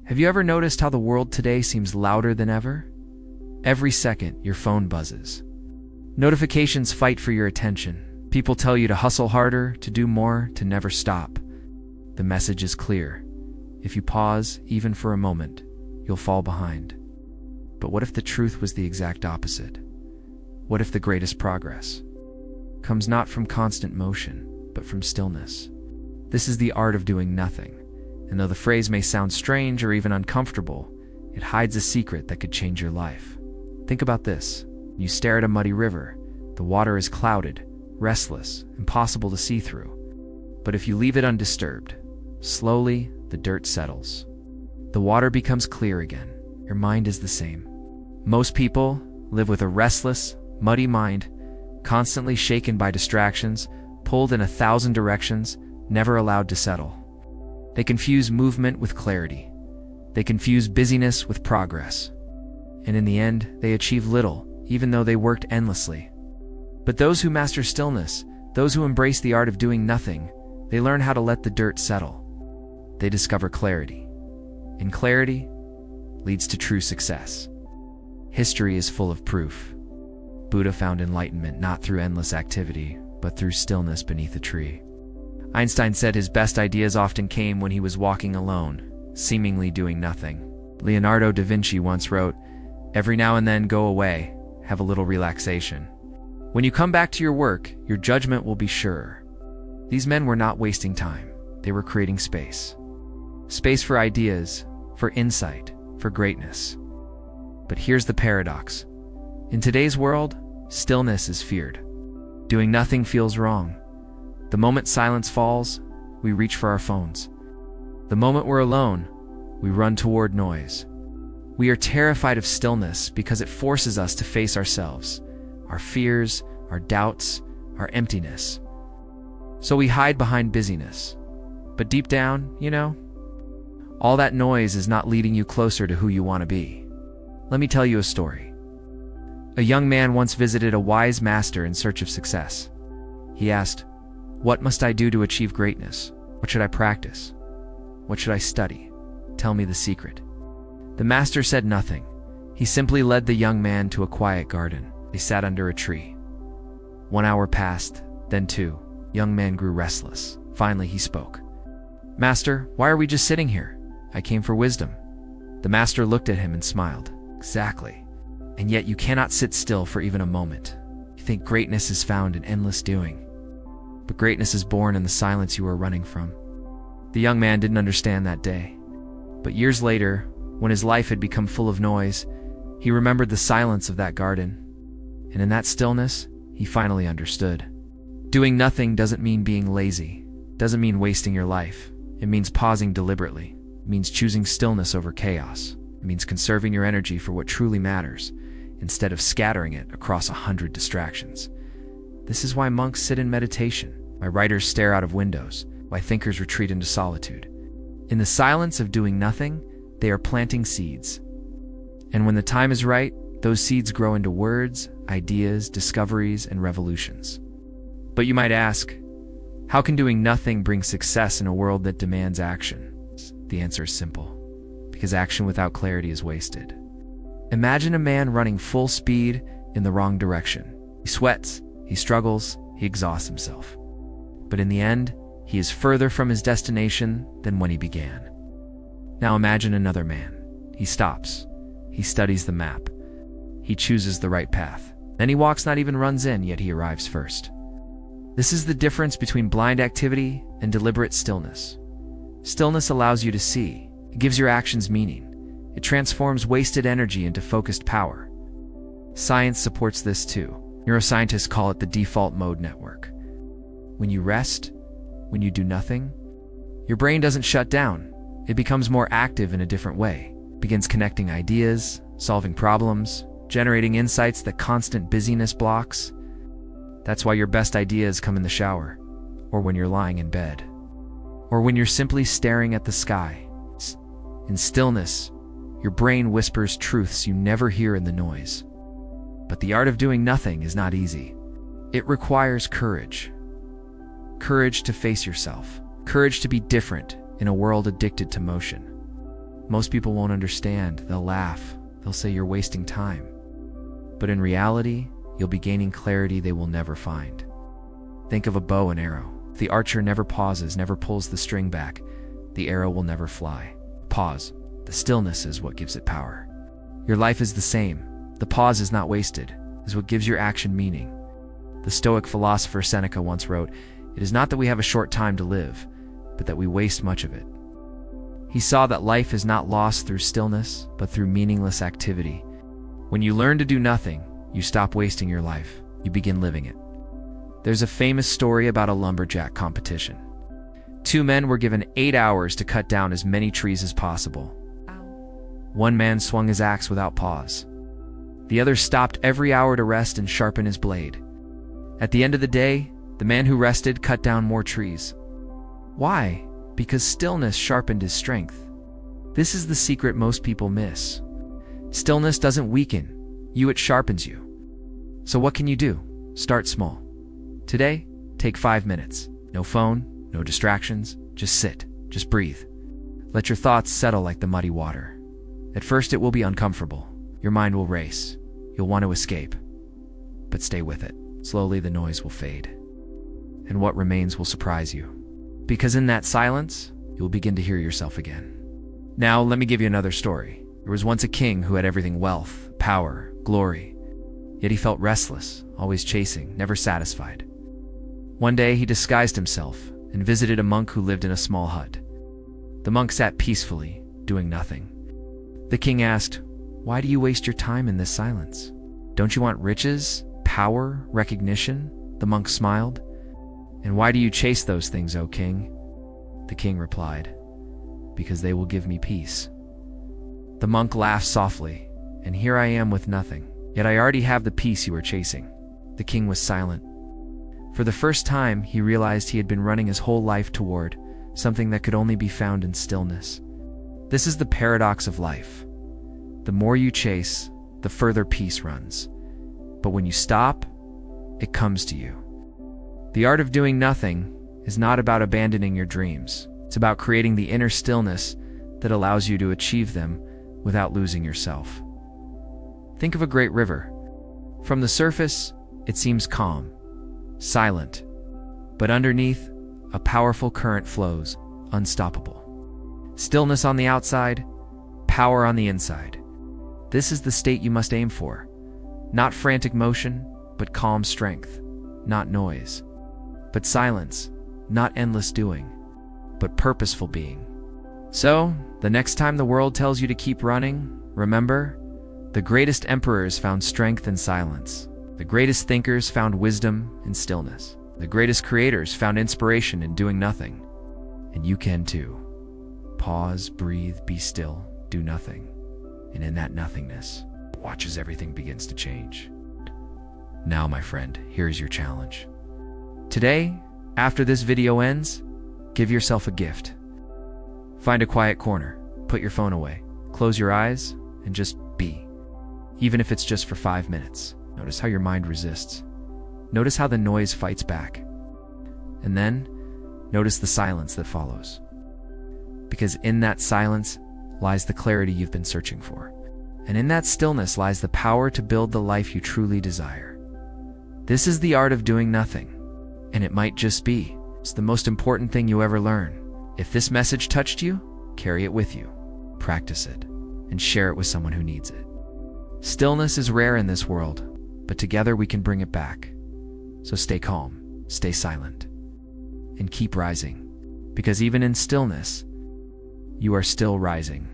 Have you ever noticed how the world today seems louder than ever? Every second, your phone buzzes. Notifications fight for your attention. People tell you to hustle harder, to do more, to never stop. The message is clear. If you pause, even for a moment, you'll fall behind. But what if the truth was the exact opposite? What if the greatest progress comes not from constant motion, but from stillness? This is the art of doing nothing. And though the phrase may sound strange or even uncomfortable, it hides a secret that could change your life. Think about this. You stare at a muddy river. The water is clouded, restless, impossible to see through. But if you leave it undisturbed, slowly the dirt settles. The water becomes clear again. Your mind is the same. Most people live with a restless, muddy mind, constantly shaken by distractions, pulled in 1,000 directions, never allowed to settle. They confuse movement with clarity. They confuse busyness with progress. And in the end, they achieve little, even though they worked endlessly. But those who master stillness, those who embrace the art of doing nothing, they learn how to let the dirt settle. They discover clarity. And clarity leads to true success. History is full of proof. Buddha found enlightenment not through endless activity, but through stillness beneath a tree. Einstein said his best ideas often came when he was walking alone, seemingly doing nothing. Leonardo da Vinci once wrote, "Every now and then go away, have a little relaxation. When you come back to your work, your judgment will be surer." These men were not wasting time. They were creating space. Space for ideas, for insight, for greatness. But here's the paradox. In today's world, stillness is feared. Doing nothing feels wrong. The moment silence falls, we reach for our phones. The moment we're alone, we run toward noise. We are terrified of stillness because it forces us to face ourselves, our fears, our doubts, our emptiness. So we hide behind busyness. But deep down, all that noise is not leading you closer to who you want to be. Let me tell you a story. A young man once visited a wise master in search of success. He asked, "What must I do to achieve greatness? What should I practice? What should I study? Tell me the secret." The master said nothing. He simply led the young man to a quiet garden. They sat under a tree. 1 hour passed, then 2. Young man grew restless. Finally, he spoke. "Master, why are we just sitting here? I came for wisdom." The master looked at him and smiled. "Exactly. And yet you cannot sit still for even a moment. You think greatness is found in endless doing. But greatness is born in the silence you are running from." The young man didn't understand that day. But years later, when his life had become full of noise, he remembered the silence of that garden. And in that stillness, he finally understood. Doing nothing doesn't mean being lazy. Doesn't mean wasting your life. It means pausing deliberately. It means choosing stillness over chaos. It means conserving your energy for what truly matters, instead of scattering it across 100 distractions. This is why monks sit in meditation, why writers stare out of windows, why thinkers retreat into solitude. In the silence of doing nothing, they are planting seeds. And when the time is right, those seeds grow into words, ideas, discoveries, and revolutions. But you might ask, how can doing nothing bring success in a world that demands action? The answer is simple. Because action without clarity is wasted. Imagine a man running full speed in the wrong direction. He sweats, he struggles, he exhausts himself. But in the end, he is further from his destination than when he began. Now imagine another man. He stops. He studies the map. He chooses the right path. Then he walks, not even runs in, yet he arrives first. This is the difference between blind activity and deliberate stillness. Stillness allows you to see. It gives your actions meaning. It transforms wasted energy into focused power. Science supports this too. Neuroscientists call it the default mode network. When you rest, when you do nothing, your brain doesn't shut down. It becomes more active in a different way. It begins connecting ideas, solving problems, generating insights that constant busyness blocks. That's why your best ideas come in the shower, or when you're lying in bed, or when you're simply staring at the sky. In stillness, your brain whispers truths you never hear in the noise. But the art of doing nothing is not easy. It requires courage. Courage to face yourself. Courage to be different in a world addicted to motion. Most people won't understand. They'll laugh. They'll say you're wasting time. But in reality, you'll be gaining clarity they will never find. Think of a bow and arrow. If the archer never pauses, never pulls the string back, the arrow will never fly. Pause. The stillness is what gives it power. Your life is the same. The pause is not wasted, is what gives your action meaning. The Stoic philosopher Seneca once wrote, "It is not that we have a short time to live, but that we waste much of it." He saw that life is not lost through stillness, but through meaningless activity. When you learn to do nothing, you stop wasting your life. You begin living it. There's a famous story about a lumberjack competition. Two men were given 8 hours to cut down as many trees as possible. One man swung his axe without pause. The other stopped every hour to rest and sharpen his blade. At the end of the day, the man who rested cut down more trees. Why? Because stillness sharpened his strength. This is the secret most people miss. Stillness doesn't weaken you, it sharpens you. So what can you do? Start small. Today, take 5 minutes. No phone, no distractions, just sit, just breathe. Let your thoughts settle like the muddy water. At first it will be uncomfortable. Your mind will race. You'll want to escape. But stay with it. Slowly the noise will fade. And what remains will surprise you. Because in that silence, you'll begin to hear yourself again. Now, let me give you another story. There was once a king who had everything: wealth, power, glory. Yet he felt restless, always chasing, never satisfied. One day he disguised himself and visited a monk who lived in a small hut. The monk sat peacefully, doing nothing. The king asked, "Why do you waste your time in this silence? Don't you want riches, power, recognition?" The monk smiled. "And why do you chase those things, O king?" The king replied, "Because they will give me peace." The monk laughed softly, "And here I am with nothing, yet I already have the peace you are chasing." The king was silent. For the first time, he realized he had been running his whole life toward something that could only be found in stillness. This is the paradox of life. The more you chase, the further peace runs. But when you stop, it comes to you. The art of doing nothing is not about abandoning your dreams. It's about creating the inner stillness that allows you to achieve them without losing yourself. Think of a great river. From the surface, it seems calm, silent, but underneath, a powerful current flows, unstoppable. Stillness on the outside, power on the inside. This is the state you must aim for. Not frantic motion, but calm strength. Not noise, but silence. Not endless doing, but purposeful being. So, the next time the world tells you to keep running, remember, the greatest emperors found strength in silence. The greatest thinkers found wisdom in stillness. The greatest creators found inspiration in doing nothing. And you can too. Pause, breathe, be still, do nothing. And in that nothingness, watch as everything begins to change. Now, my friend, here's your challenge. Today, after this video ends, give yourself a gift. Find a quiet corner, put your phone away, close your eyes, and just be. Even if it's just for 5 minutes. Notice how your mind resists. Notice how the noise fights back. And then, notice the silence that follows. Because in that silence lies the clarity you've been searching for. And in that stillness lies the power to build the life you truly desire. This is the art of doing nothing. And it might just be. It's the most important thing you ever learn. If this message touched you, carry it with you. Practice it. And share it with someone who needs it. Stillness is rare in this world, but together we can bring it back. So stay calm, stay silent, and keep rising. Because even in stillness, you are still rising.